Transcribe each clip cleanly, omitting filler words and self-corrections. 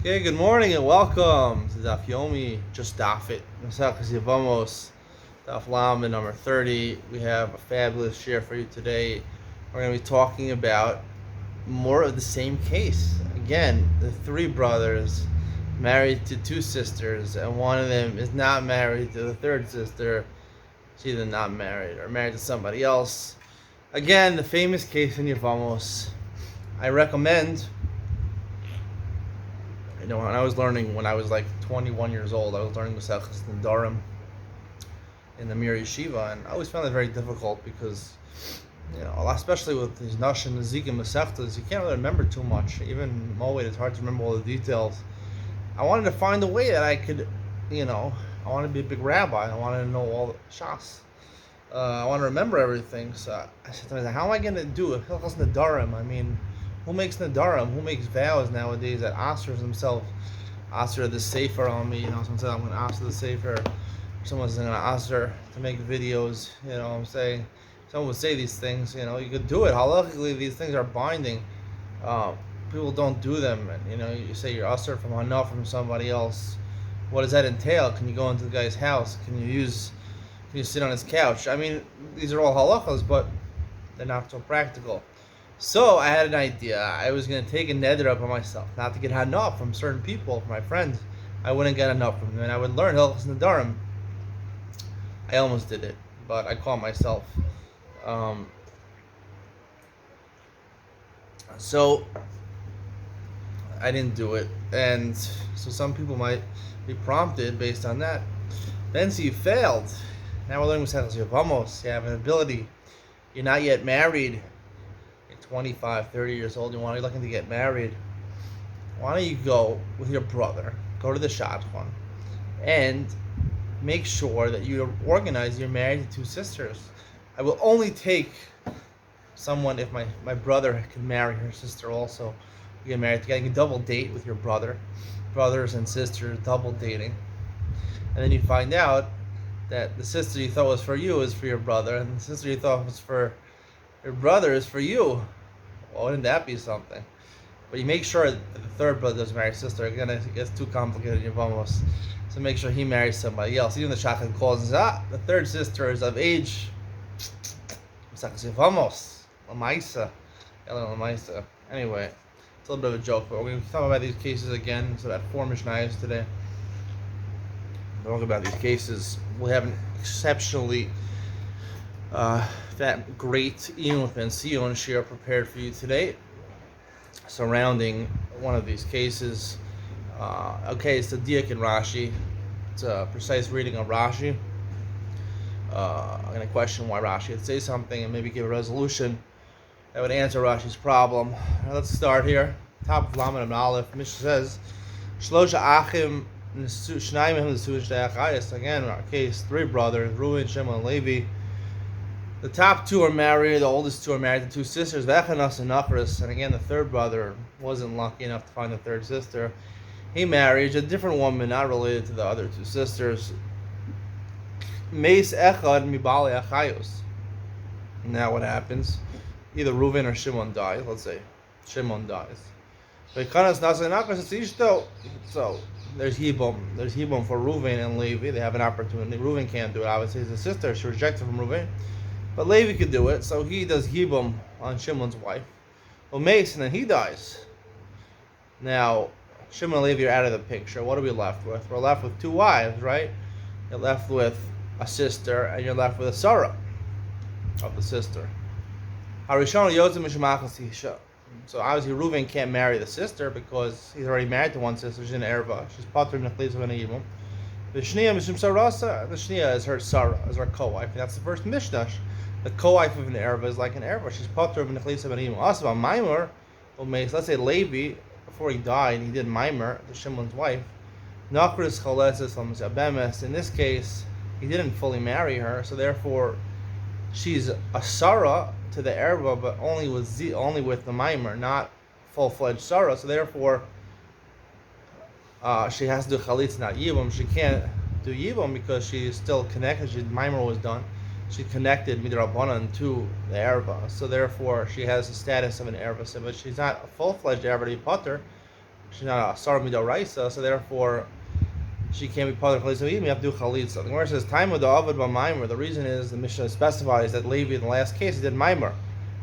Okay, good morning and welcome to Daf just Daf It. Yevamos, Daf Lam number 30. We have a fabulous share for you today. We're going to be talking about more of the same case. Again, the three brothers married to two sisters, and one of them is not married to the third sister. She's either not married or married to somebody else. Again, the famous case in Yevamos. I recommend. When I was learning, when I was like 21 years old, I was learning Maseches Nedarim in the Mir Yeshiva, and I always found it very difficult because, especially with these Nash and Nezikim Masechtas, you can't really remember too much. Even Moed, it's hard to remember all the details. I wanted to find a way that I could, I wanted to be a big rabbi. I wanted to know all the Shas. I want to remember everything. So I said to myself, how am I going to do it? Hilchos Nedarim. I mean, who makes Nadarim? Who makes vows nowadays that Asers themselves Aser the Sefer on me? Someone said I'm going to Aser the Sefer. Someone's going to Aser to make videos. I'm saying? Someone would say these things. You could do it. Halachically, these things are binding. People don't do them. And, you say you're Aser from Hana from somebody else. What does that entail? Can you go into the guy's house? Can you sit on his couch? I mean, these are all halachas, but they're not so practical. So I had an idea. I was going to take a neder up on myself, not to get enough from certain people, from my friends. I wouldn't get enough from them, and I would learn Hilchos Nedarim. I almost did it, but I caught myself. So I didn't do it, and so some people might be prompted based on that. Then so you failed. Now we're learning Yevamos. You have an ability. You're not yet married. 25, 30 years old, you're looking to get married, why don't you go with your brother, go to the shadchan, and make sure that you organize, you're married to two sisters. I will only take someone if my brother can marry her sister also. You get married together, you can double date with your brothers and sisters, double dating. And then you find out that the sister you thought was for you is for your brother, and the sister you thought was for your brother is for you. Well, wouldn't that be something? But you make sure that the third brother doesn't marry his sister. Again, it gets too complicated in Yevamos. So make sure he marries somebody else. Even the shachan calls and says, the third sister is of age. Yevamos. Lamaisa. Anyway, it's a little bit of a joke, but we're going to talk about these cases again. So about 4 Mishnayos today. We'll talk about these cases. We have an exceptionally that great Iyun Pension shiur prepared for you today surrounding one of these cases. It's the Diak and Rashi. It's a precise reading of Rashi. I'm going to question why Rashi would say something and maybe give a resolution that would answer Rashi's problem. Now let's start here. Top of Lamed and Aleph. Mishna says, Shlosha Achim Shnayim Nesuch. Again, in our case, 3 brothers, Reuven, Shimon, and Levi. The top 2 are married, the oldest 2 are married to 2 sisters, Vechanas and Nachris, and again the third brother wasn't lucky enough to find the third sister. He married a different woman, not related to the other 2 sisters. Meis Echad Mibali Achayos. Now what happens? Either Reuven or Shimon dies. Let's say Shimon dies. Vechanas Nasa and Nachris, it's Ishto. So there's Hibum. There's Hibum for Reuven and Levi. They have an opportunity. Reuven can't do it. Obviously, he's a sister. She rejected from Reuven. But Levi could do it, so he does Hibum on Shimon's wife. Well, Mason, and he dies. Now, Shimon and Levi are out of the picture. What are we left with? We're left with 2 wives, right? You're left with a sister, and you're left with a Sarah of the sister. So obviously, Reuven can't marry the sister because he's already married to one sister. She's an erva. She's patur nechlis of an Yevamos. The Shnia Mishum Sarasa. The Shnia is her Sarah, is her co-wife. And that's the first Mishnah. The co-wife of an erva is like an erva. She's patur of nechlis of an Yevamos. Also, a Maimer, let's say Levi, before he died, he did Maimer, to Shimon's wife. Nachris Chaleses Abemes. In this case, he didn't fully marry her, so therefore, she's a Sarah to the erva, but only with the Maimer, not full-fledged Sarah. So therefore, she has to do chalitz, not yibum. She can't do yibum because she's still connected. Maimer was done. She connected midrabanan to the erva, so therefore she has the status of an erva. But she's not a full-fledged erva to be potter. She's not a Sarah Midoraisa, so therefore she can't be part of the Chalitza. You have to do Chalitza. The Gemara says, time of the Avad B'Maimer. The reason is the Mishna specifies that Levi in the last case he did Maimer.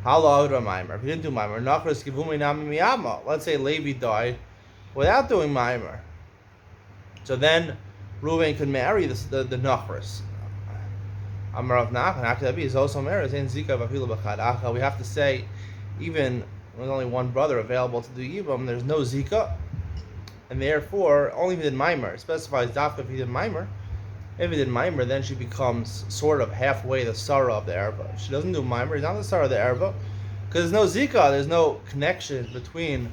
How Avad B'Maimer? If he didn't do Maimer, Nachris Kivumi Nami Miyama. Let's say Levi died without doing Maimer. So then Reuven could marry the Nachris. Amarav Nachman, Akabi is also married. We have to say, even with only one brother available to do Yibam, there's no Zika. And therefore, only if he did Maimer. It specifies Daf if he did Maimer. If he did Maimer, then she becomes sort of halfway the Sarah of the Erba. She doesn't do Maimer, he's not the Sarah of the Erba. Because there's no Zika, there's no connection between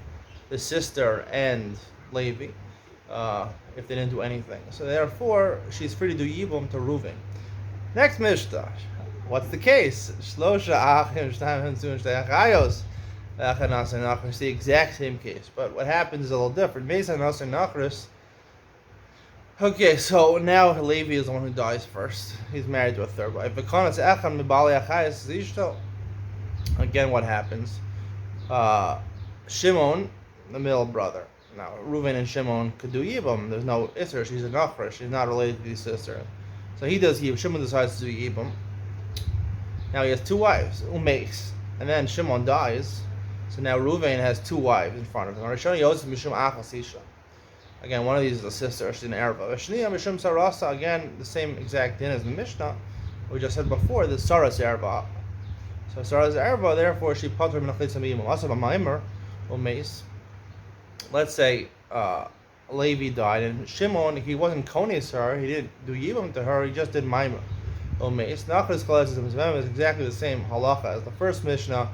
the sister and Levi, if they didn't do anything. So therefore, she's free to do Yibam to Reuven. Next Mishnah. What's the case? Shlosha Achim Shtaim Hinsun Shtei Achayos. It's the exact same case, but what happens is a little different. Okay, so now Levi is the one who dies first. He's married to a third wife. Again, what happens? Shimon, the middle brother. Now, Reuven and Shimon could do Yibam. There's no Isser. She's a Nachra. She's not related to his sister. So he does Yibam. Shimon decides to do Yibam. Now he has two wives, Umeis. And then Shimon dies. So now Reuven has two wives in front of him. Again, one of these is a sister, she's an Erva. Again, the same exact din as the Mishnah we just said before, the Sarah's Erva. So Sarah's Erva, therefore she put her in a Chalitza Umeis. Let's say Levi died, and Shimon, he wasn't Konis her, he didn't do Yibam to her, he just did Maimer. Umeis. Nachris Chalitza is exactly the same halacha as the first Mishnah,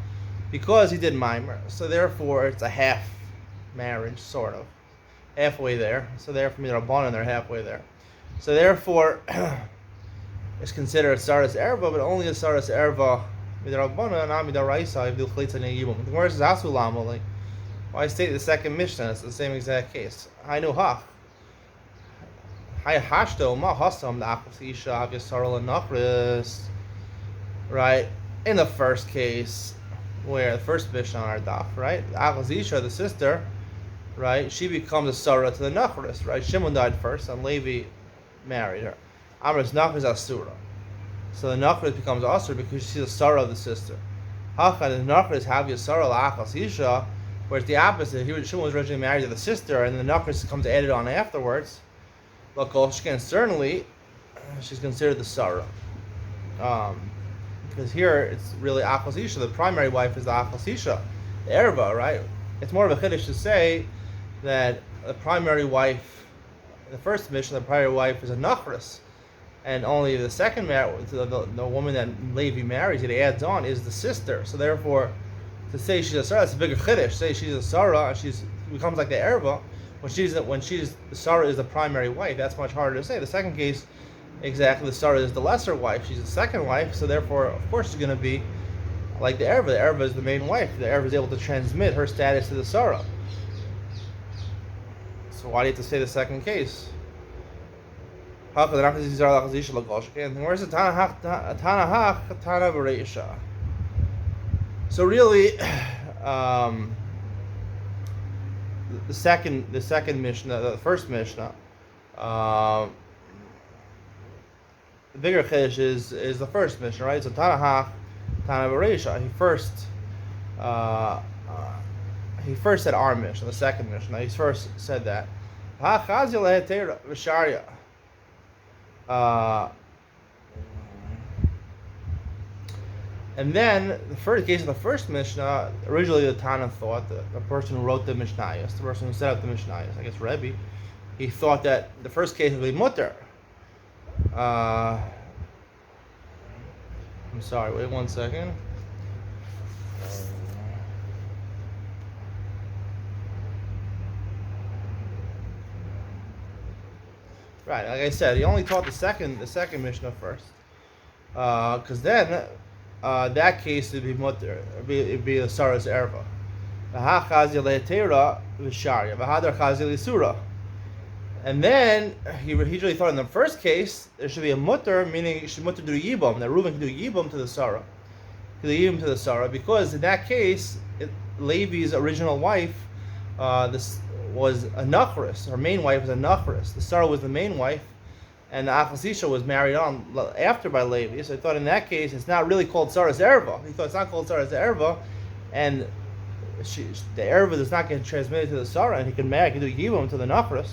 because he did Maimer. So therefore, it's a half marriage, sort of. Halfway there. So therefore, Midrabanan, they're halfway there. So therefore, it's considered Sarah's Erva, but only a Sarah's Erva Midrabanan, not Midaraisa, if you Chalitza Yibam. The word is Asulamali. Why state the second Mishnah? It's the same exact case. I know Hach. Hi Hashto, Ma Hasam, the Akasisha, Avisarla Nachris. Right? In the first case, where the first Mishnah on our daf, right? Akasisha, the sister, right? She becomes a Sarah to the Nachris, right? Shimon died first, and Levi married her. Amris Nachris Asura. So the Nachris becomes Asura because she's a Sarah of the sister. Hacha, the Nachris have a Sarah Akasisha, whereas the opposite, Shimon was originally married to the sister, and the Nachris comes added on afterwards. But certainly, she's considered the Sarah. Because here it's really Achosisha. The primary wife is the Achosisha, the Erva, right? It's more of a chiddush to say that the primary wife, the first mission, the primary wife is a Nachris, and only the second the woman that Levi marries, it adds on, is the sister. So therefore, to say she's a Sarah, it's a bigger chiddush. Say she's a Sarah, and she becomes like the Erva. When she's Sarah is the primary wife, that's much harder to say. The second case, exactly, the Sarah is the lesser wife. She's the second wife, so therefore, of course, she's going to be like the Erva. The Erva is the main wife. The Erva is able to transmit her status to the Sarah. So why do you have to say the second case? And where's the Tana Bereisha? So really, the second Mishnah, the first Mishnah, the bigger chiddush is the first Mishnah, right? So Tana Bereisha, he first said our Mishnah, the second Mishnah. He first said that. And then the first case of the first Mishnah, originally the Tana thought that the person who wrote the Mishnayos, the person who set up the Mishnayos, I guess Rebbe, he thought that the first case would be mutter. I'm sorry, wait 1 second. Right, like I said, he only taught the second Mishnah first, because then that case would be mutter, it'd be a Sarah's Erva. And then he really thought in the first case there should be a mutter, meaning he should mutter do Yibam, that Reuven can do Yibam to the Sarah. To the Sarah, because in that case, Levi's original wife, was a nachris. Her main wife was a nachris. The Sarah was the main wife, and the Achasisha was married on after by Levi. So I thought in that case it's not really called Sarah's Erva. He thought it's not called Sarah's Erva, and the Erva does not get transmitted to the Sarah, and he can marry, he can do Yevamos to the nachris.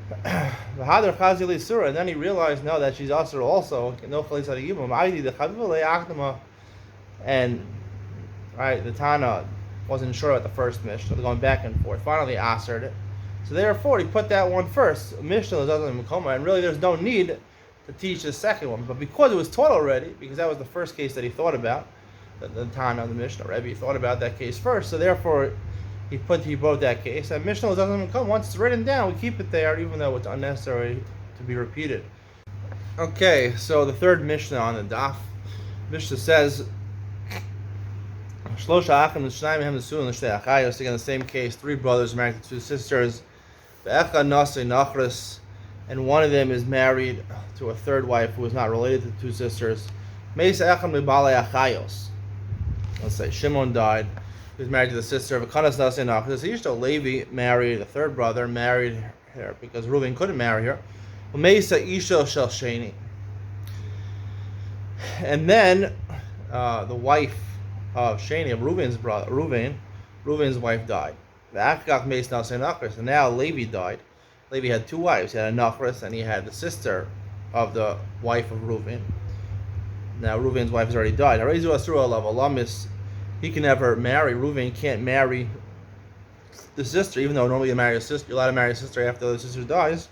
And then he realized no, that she's Asur also. No Chalitza Yevamos. And right, the Tana wasn't sure about the first Mishnah. They're going back and forth. Finally answered it. So therefore, he put that one first. Mishnah doesn't come, and really there's no need to teach the second one. But because it was taught already, because that was the first case that he thought about, the Tana of the Mishnah, Rebbe thought about that case first. So therefore, he wrote that case. And Mishnah doesn't even come. Once it's written down, we keep it there, even though it's unnecessary to be repeated. Okay, so the third Mishnah on the Daf. Mishnah says, again, the same case, three brothers married to two sisters, and one of them is married to a third wife who is not related to the two sisters. Let's say Shimon died. He was married to the sister of a Kanas Nasi Nachris. Levi married the third brother, married her because Reuven couldn't marry her. And then the wife of Shani, of Reuven's brother, Reuven's wife died. And now Levi died. Levi had two wives. He had a Nachris and he had the sister of the wife of Reuven. Now Reuven's wife has already died. He can never marry. Reuven can't marry the sister, even though normally you're allowed to marry a sister after the sister dies.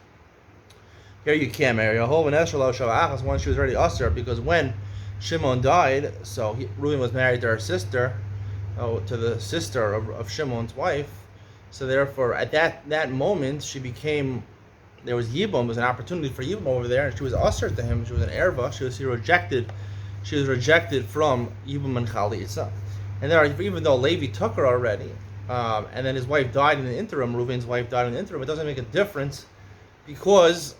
Here you can't marry a whole once she was already usher, because when Shimon died, so Reuven was married to her sister, to the sister of Shimon's wife. So therefore, at that moment, there was Yevamos, was an opportunity for Yevamos over there, and she was usher to him. She was an erva. She was rejected from Yevamos and Chalitza. And there, even though Levi took her already, and then his wife died in the interim, Reuven's wife died in the interim, it doesn't make a difference, because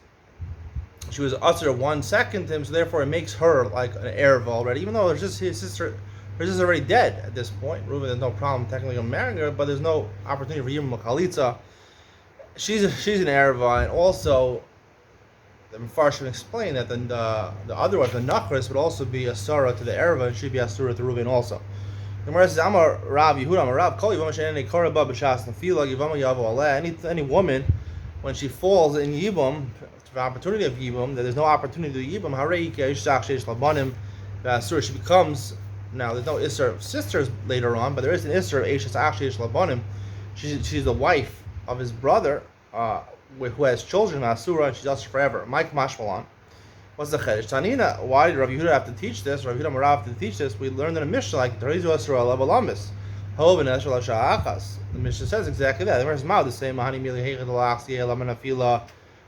she was usher 1 second to him, so therefore it makes her like an erva already, even though his sister is already dead at this point. Reuven, there's no problem technically of marrying her, but there's no opportunity for Yevamos Chalitza. She's an erva, and also the Mefarshim explain that the other one, the Nachris, would also be a Sarah to the erva, and she'd be a Surah to Reuven also. The Gemara says, "Amar Rav Yehuda, Amar Rav, Kol Yevamos she'enei korba b'shas nefila, Yevamos yavo aleh." Any woman, when she falls in Yevamos, the opportunity of Yevamos, that there's no opportunity to do Yevamos, harei k'ishach sheish labanim v'asur. She becomes, now there's no Isser of sisters later on, but there is an Isser of Eishes Achsheish Labanim. She's the wife of his brother, who has children, Asura, and she's also forever. Mike Mashmalan. What's the Chedesh? Tanina, why did Rav Yehuda have to teach this? Rav Yehuda Marav have to teach this. We learned in a Mishnah, like, Terizu Asura Levalamis. Hov and Esher Lasha'achas. The Mishnah says exactly that. The Gemara says, the same, Mahani Mili Heichad Alachsi, Elamanafila,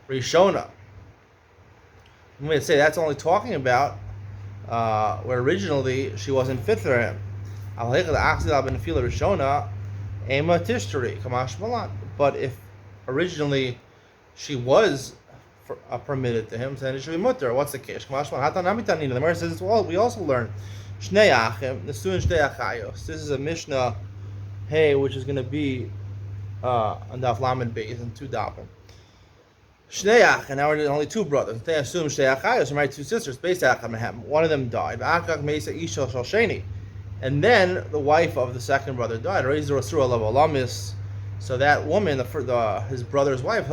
Rishona. I'm going to say that's only talking about where originally she wasn't fit for him. But if originally she was permitted to him, then it should be mutter. What's the case? The Gemara says, well, we also learn Shnei Achim, the student Shnei Achayos. This is a Mishnah, which is going to be on Daf Lamed Beis and 2 Dafim. Shnei Achim, now we're only 2 brothers. They assume Shnei Achayos, married 2 sisters. One of them died. And then the wife of the second brother died. So that woman, his brother's wife,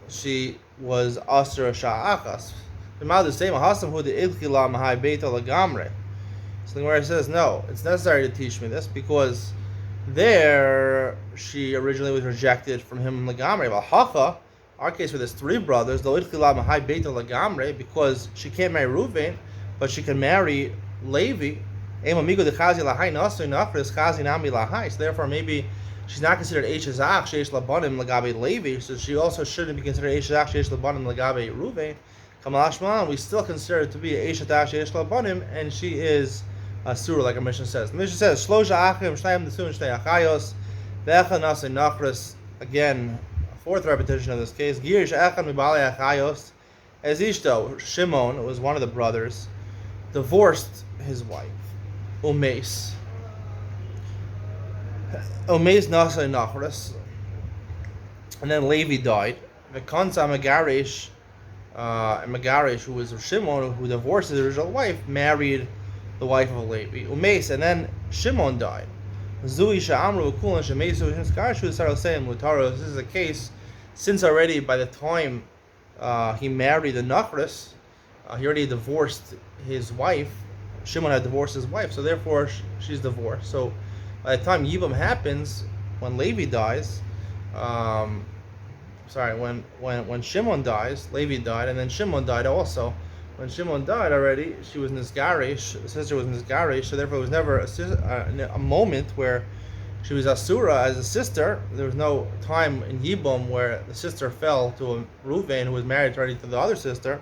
she was Asra Sha'achas. So the Gemara says, no, it's necessary to teach me this, because there she originally was rejected from him Lagamre. Our case where there's 3 brothers, because she can't marry Reuven, but she can marry Levi. So therefore, maybe she's not considered Eishazach Sheish Labanim Lagabe Levi, so she also shouldn't be considered Eishazach Sheish Labanim Lagabe Reuven. Kamalashman, we still consider her to be Eishazach Sheish Labanim, and she is a surah, like our Mishna says. The Mishna says, Shlosha Achim Shnayim Nesuin Shnei Achayos Ve'echa Nasi Nachris. Again, a 4th repetition of this case. Girish Echan Mibale Achayos. As Ishto, Shimon was one of the brothers, divorced his wife, Umeis. Omeis Nasa Nachris, and then Levi died. Vekansa Megarish, Megarish, who was Shimon, who divorced his original wife, married the wife of Levi. Umeis, and then Shimon died. Zui Sha'amru Kulan Shemesu Hinskarshu started saying Mutara. This is the case since already by the time he married the Nachris, he already divorced his wife. Shimon had divorced his wife, so therefore she's divorced. So by the time Yibam happens, when Levi dies, when Shimon dies, Levi died, and then Shimon died also. When Shimon died already, she was Nizgarish, the sister was Nizgarish, so therefore it was never a moment where she was Asura as a sister. There was no time in Yibam where the sister fell to a Reuven who was married already to the other sister.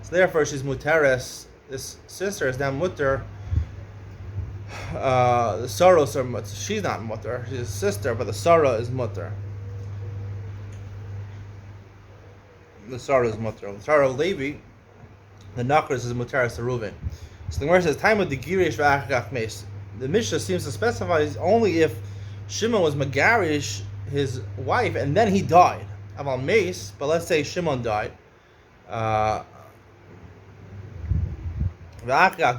So therefore she's Muteres. This sister is now Mutter. The Saros are Mutter. She's not Mutter, she's a sister, but the Sarah is Mutter. The Sarah is Mutter. The Sarah of Levi, the Nachris is Muteres to Reuven. So the Gemara says, time of the Girish v'achach mes. The Mishna seems to specify only if Shimon was Megarish, his wife, and then he died. Aval Meis, but let's say Shimon died. V'achach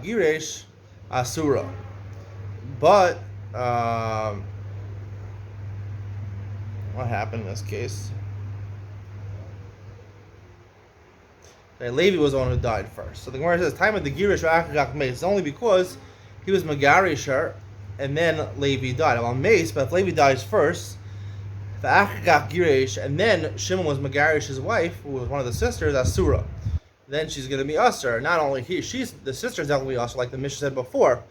Girish Asura. But what happened in this case? Okay, Levi was the one who died first. So the Gemara says, time of the Girish v'achach Meis. It's only because he was Megarish her, and then Levi died. Well, Meis, but if Levi dies first, the Achach Girish, and then Shimon was Megarish's wife, who was one of the sisters, Asura. Then she's going to be Asur. Not only she's the sister's definitely Asur, like the Mishna said before,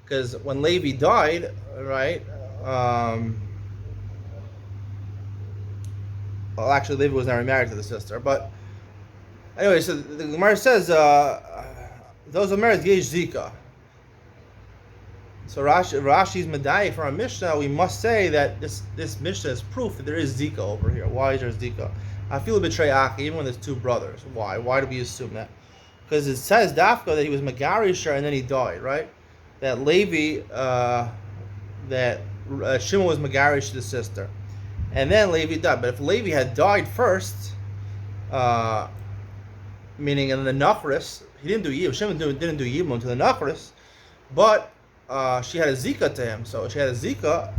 because when Levi died, right? Well, actually, Levi was never married to the sister, but anyway. So the Gemara says those are married Yesh Zika. So Rashi's Medai from our Mishnah, we must say that this Mishnah is proof that there is Zika over here. Why is there Zika? I feel a bit treyach, even when there's two brothers. Why? Why do we assume that? Because it says Dafka that he was Megarish and then he died, right? That Levi, Shimon was Megarish to the sister, and then Levi died. But if Levi had died first, meaning in the Nachris, he didn't do Yibam. Shimon didn't do Yibam to the Nachris, but she had a Zika to him. So she had a Zika.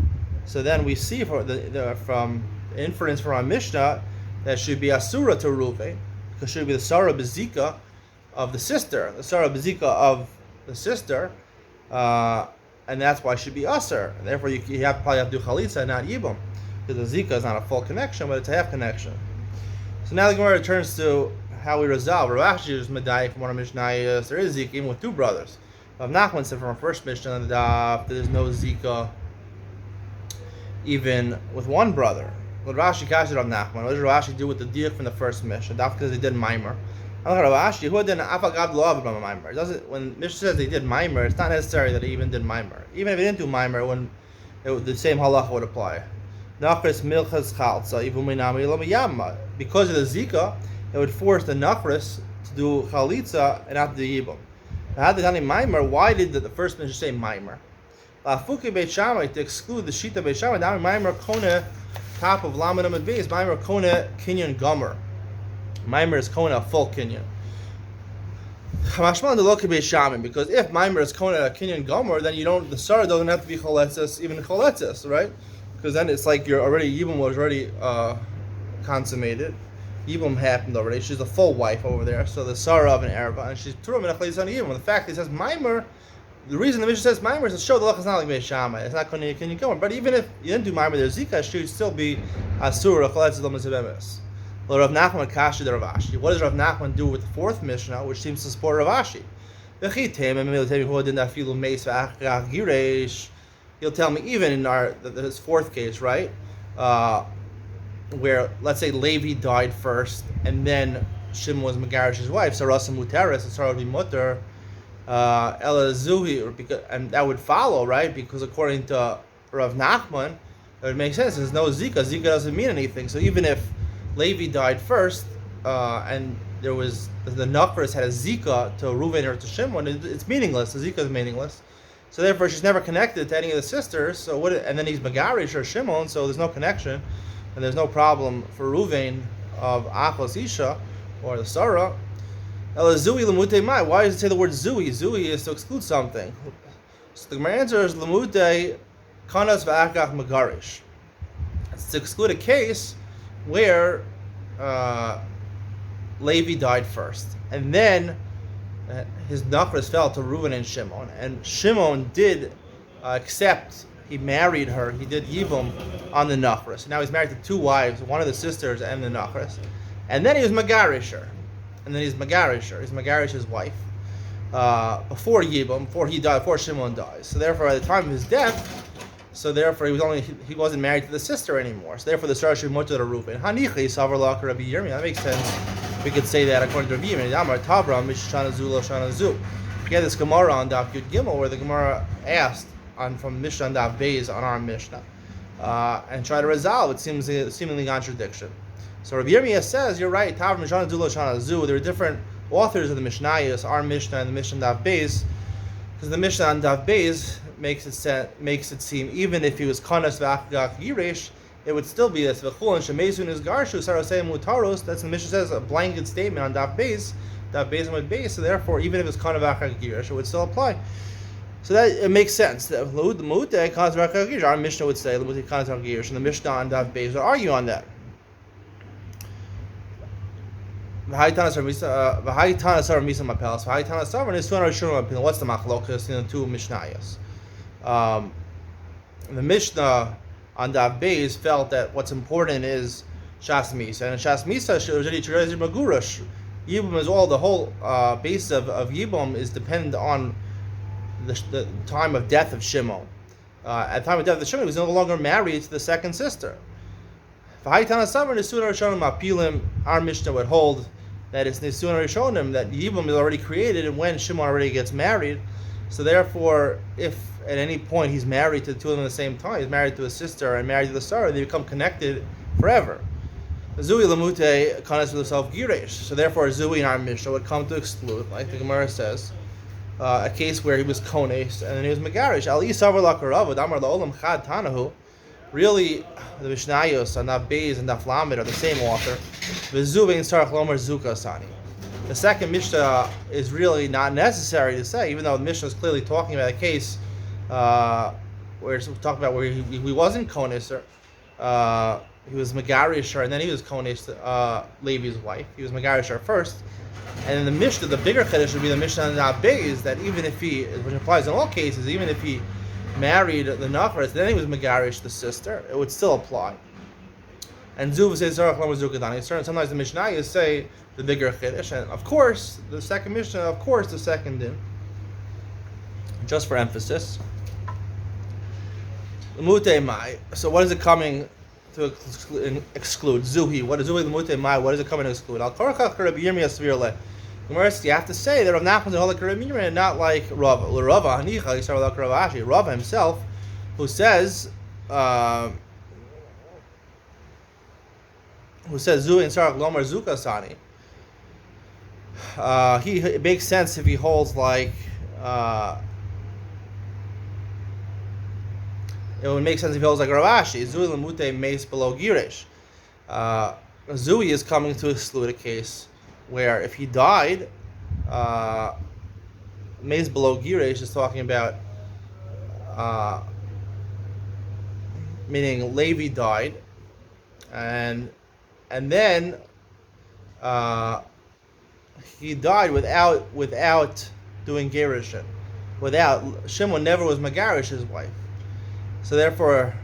So then we see from inference from our Mishnah that should be Asura to Reuven, because she would be the Sarah Bezika of the sister, the Sarah Bezika of the sister, and that's why it should be Asur. And therefore, you probably have to do Chalitza, not Yibam, because the Zika is not a full connection, but it's a half connection. So now the Gemara returns to how we resolve. Rav Ashi is Medai from one of Mishnayos. There is Zika even with two brothers. Rav Nachman said from our first Mishnah on the Daf, there's no Zika even with one brother. What Rashi kashed Rav Nachman? What does Rav Ashi do with the diak from the first Mishnah? Daf because they did Maimer. I'm like Rav Ashi, who did Afagav Lo Avram Maimer? It doesn't. When Mishnah says they did Maimer, it's not necessary that they even did Maimer. Even if they didn't do Maimer, the same halacha would apply. Nachris milchas chalza even minami lamayama. Because of the zika, it would force the nachris to do chalitza and not do yibum. Now, had they done Maimer, why did the first Mishnah say Maimer? Lafuki Beit Shammai, to exclude the Shita Beit Shammai, now Maimer Kona, top of Lamanam and Beis, Maimer Kona Kinyan Gomer. Maimer is Kona a full Kinyan. Hamashman the Loki Beit Shammai, because if Maimer is Kona a Kinyan Gomer, then the Sarah doesn't have to be Choletzis, even Choletzis, right? Because then it's like Yibum was already consummated. Yibum happened already. She's a full wife over there, so the Sarah of an Araba, and she's Turum and Achleis on Yibum. The fact that it says Maimer, the reason the Mishnah says Maimer is to show the Lach is not like Beit Shammai. It's not Kona Kinyan Gomer. But even if you didn't do Maimer, there's Zika, she would still be Asura, Choletzis Lamazibemes. Well, Rav Nachman Kashi the Rav Ashi. What does Rav Nachman do with the fourth Mishnah, which seems to support Rav Ashi? He'll tell me even in this fourth case, right, where let's say Levi died first, and then Shimon was Megarish's wife, so Rasa Muteres, so Sarah would be Mutter, Ela Zuhi, and that would follow, right? Because according to Rav Nachman, it would make sense. There's no Zika. Zika doesn't mean anything. So even if Levi died first, and there was the Nachris had a Zika to Reuven or to Shimon, it's meaningless. The Zika is meaningless. So therefore, she's never connected to any of the sisters. So what? And then he's Megarish or Shimon, so there's no connection, and there's no problem for Ruvain of Achos Isha or the Sarah. Zui lemute mai. Why does it say the word zui? Zui is to exclude something. So the Gemara answer is lemute kanas v'akach megarish. It's to exclude a case where Levi died first, and then his nachras fell to Reuven and Shimon, and Shimon did accept. He married her. He did yibum on the nachras. Now he's married to two wives, one of the sisters and the nachras, and then he was megarisher. And then he's Megarisher. He's Megarish's wife before Yibam, before he died, before Shimon dies. So therefore, at the time of his death, he wasn't married to the sister anymore. So therefore, the Sarah should mutter to Reuven. Hanichi savar laka Rabbi Yirmiyah. That makes sense. We could say that according to Rabbi Yirmiyah. Amar Tavra Mishna Zu Lo Shana Zu. We had this Gemara on Daf Yud Gimel where the Gemara asked from Mishna and Daf Beis on our Mishnah and try to resolve. It seems seemingly contradiction. So Rabbi Yirmiyah says, you're right, Tav Mishana Dulo Shana Zu. There are different authors of the Mishnayos, our Mishnah and the Mishnah Daf Beis, because the Mishnah on Daf Beis makes it seem even if he was Kanas V'Achgach Yiresh, it would still be this V'chul and Shemezun is Garshu Sarasei Mutaros. That's the Mishnah says a blanket statement on Daf Beis and with Beis. So therefore, even if it's Kanas V'Achgach Yiresh, it would still apply. So that it makes sense. Our Mishnah would say L'mute Kanas V'Achgach Yiresh, and the Mishnah on Daf Beis would argue on that. What's the machlokas in the two Mishnayos? The Mishnah on Daf Beis felt that what's important is Shas Misa, and Shas Misa Yibum is all the whole base of Yibum is dependent on the time of death of Shimon. At the time of death of Shimon, he was no longer married to the second sister. Our Mishnah would hold that it's Nisun Rishonim, that Yibum is already created and when Shimon already gets married. So therefore, if at any point he's married to the two of them at the same time, he's married to a sister and married to the Sarah, they become connected forever. Zui Lamute Kanas with self Giresh. So therefore, Zui in our Mishnah would come to exclude, like the Gemara says, a case where he was Kones and then he was Megarish. Ali Savar Lakarava, Damar Laolam Chad Tanahu. Really, the Mishnayos and Daf Beis and Daf Lamed are the same author. The second Mishnah is really not necessary to say, even though the Mishnah is clearly talking about a case where it's talking about where he wasn't Konis, he was Megarisher, and then he was Konis, Levi's wife. He was Megarisher first. And then the Mishnah, the bigger Chiddush would be the Mishnah and Daf Beis, that even if he, which applies in all cases, even if he married the Nachras, then he was Megarish the sister, it would still apply. And Zuv says sometimes the Mishnayos say the bigger Chiddush, and of course the second Mishnah, of course the second din. Just for emphasis. L'mutei mai. So what is it coming to exclude? Zuhi. What is Zuhi l'mutei mai? What is it coming to exclude? Al korachach Rabbi Yirmiyah svirle. You have to say that Rav Nachman is like Rabbi Yirmiyah and not like Rava. Rava hanicha yisar like Rav Ashi. Rava himself, who says Zuhi and Sarach Lomar Zuka Sani. It makes sense if he holds like it would make sense if he holds like Rav Ashi. Zui lemute meis below girish. Zui is coming to exclude a case where if he died, meis below girish is talking about meaning Levi died, and then he died without doing gerushin. Shimon never was Megarish's wife. So therefore,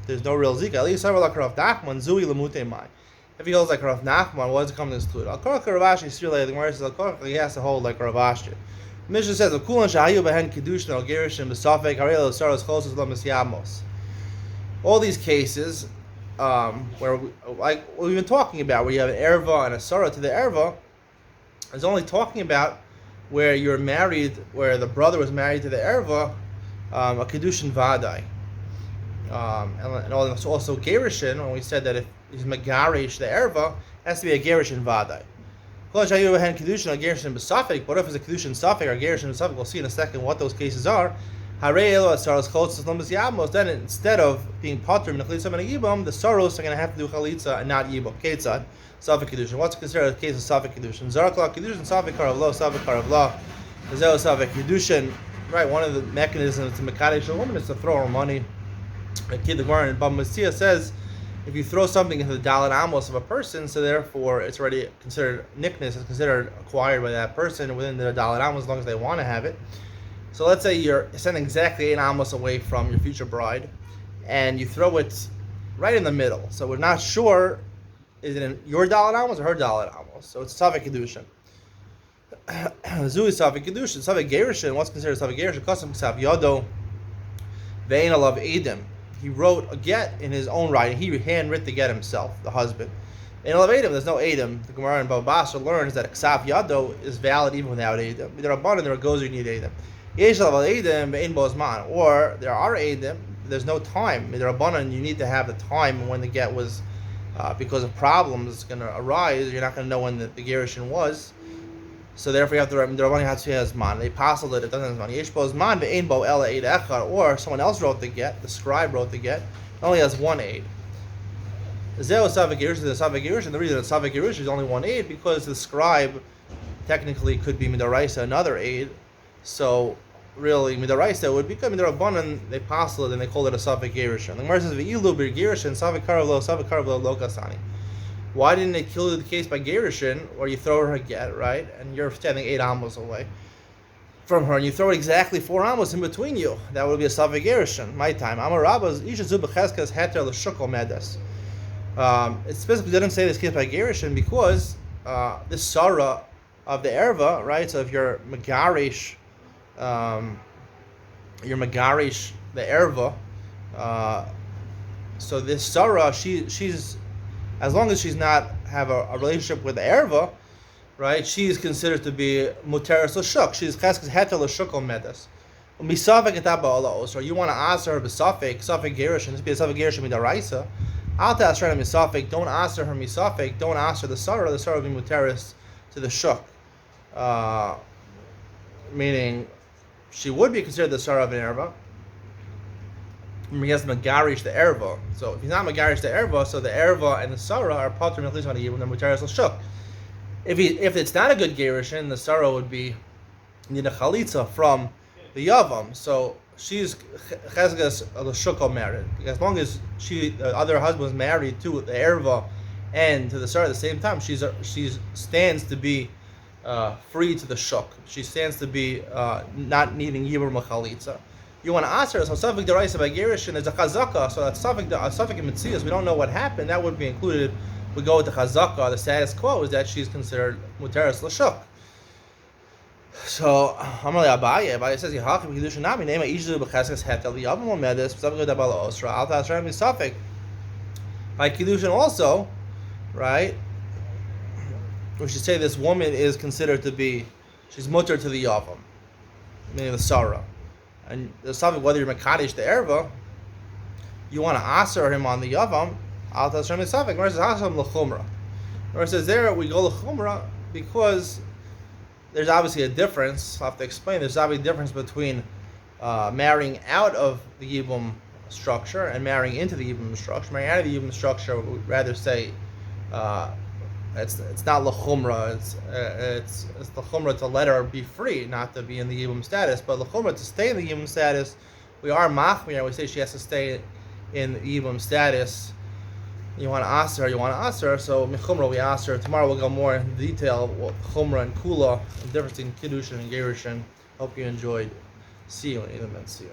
there's no real zika. At least like Rav Nachman, Zui lemute mai. If he holds like Rav Nachman, what does it come to exclude? Al korach Rav Ashi sirlei. The Gemara says Al korach he has to hold like Rav Ashi. Mishna says Al kulan shahayu behen kedushin al gerushin b'safek harei saros chosos lo Yevamos. All these cases where like what we've been talking about, where you have an erva and a sarah to the erva, is only talking about where you're married, where the brother was married to the erva, a kedushin vadai. And also gerushin, when we said that if he's megarish the erva, has to be a gerushin vadai. But if it's a kedushin safek or gerushin safek, we'll see in a second what those cases are. Then instead of being potter min chalitza min yibum, the sorrows are going to have to do chalitza and not yibum. Ketzad, Safek Kedushin. What's considered a case of Safek Kedushin? Zarak la Kedushin, Safek Karav Lo, Safek Karav Lo. Zeo Safek Kedushin. Right, one of the mechanisms to Mekadesh a woman is to throw her money. The Gemara in Baba Metzia says, if you throw something into the Dalet Amos of a person, so therefore it's already considered nickness, it's considered acquired by that person within the Dalet Amos as long as they want to have it. So let's say you're sending exactly 8 amos away from your future bride, and you throw it right in the middle. So we're not sure, is it in your Dalet amos or her Dalet amos? So it's Safek Kedushin. Zui Safek Kedushin, Safek Gerushin. What's considered Safek Gerushin? Kasam Ksav Yado Ve'ein Alav Edim. He wrote a get in his own writing. He handwritten the get himself, the husband. In Alav Edim, there's no Edim. The Gemara in Baba Basra learns that Ksav Yado is valid even without Edim. There are Rabbanan, there are goes you need Edim. Or there are Eidim, there's no time. The Rabbanan, you need to have the time when the get was, because of problems going to arise, you're not going to know when the Gerushin was. So therefore you have to, the Rabbanan has to have Zman. They passed it doesn't have Zman. Or someone else wrote the get, the scribe wrote the get, it only has one aid. The reason that Safek Gerushin is only one aid because the scribe technically could be Midaraisa, another aid. So really, midaraisa would become midarabanan. They passed it and they called it a Safek Gerushin. The Gemara says v'ilu bir Gerushin Safek Karav Lo Kasani. Why didn't they kill the case by Gerushin, or you throw her a get, right, and you're standing 8 amos away from her, and you throw it exactly 4 amos in between you? That would be a Safek Gerushin. My time. Amar Rabbas Isha Zu B'Cheskas Heter L'Shukol Medes. It specifically didn't say this case by Gerushin because this Sarah of the erva, right? So if you're megarish. Your megarish the erva, so this Sarah, she's as long as she's not have a relationship with the erva, right? She's considered to be muteris l'shuk. She's cheskes heter l'shuk al medes. Misafek etaba ala. So you want to ask her besafek gerushin. This be a safek gerushin midaraisa. I'll ask her misafek. Don't ask her misafek. Don't ask her the Sarah. The Sarah will be muteris to the shuk, meaning she would be considered the Sarah of an erva. He has megarish the erva. So if he's not megarish the erva, so the erva and the Sarah are patur mechlis on a yibum. They're muteris l'shuk. If it's not a good gerushin, the Sarah would be need a chalitza from the Yevamos. So she's chesgas l'shuk married. As long as the other husband is married to the erva and to the Sarah at the same time, she stands to be free to the shuk. She stands to be not needing yibur machalitza. You want to ask her, so Safek Deraisa by Gerushin is a chazaka, so that Safek in Metzias, we don't know what happened, that would be included. We go with the chazaka, the status quo is that she's considered muteris l'shuk. So, Amalei Abaye says, Yehachim Kedushin Nami, Nema Ishzu B'cheskes Hetel, Yevamos Medes, Safek Dabala Osra, Alta Asram Safek. By Kedushin also, right, we should say this woman is considered to be, she's mutter to the Yavam, meaning the Sarah. And the Safek, whether you're Mekadesh the erva, you want to answer him on the Yavam, Alta Asram Safek, versus Hashem L'chumra. Where it says there, we go L'chumra because there's obviously a difference. I'll have to explain. There's obviously a difference between marrying out of the Yibum structure and marrying into the Yibum structure. Marrying out of the Yibum structure, we would rather say it's not l'chumra. It's l'chumra to let her be free, not to be in the Yibum status. But l'chumra to stay in the Yibum status, we are machmir. We say she has to stay in the Yibum status. You want to ask her, so Mechumra we ask her. Tomorrow we'll go more in detail what Chumra and Kula, the difference in Kiddushin and Gerushin. Hope you enjoyed. See you in the See you.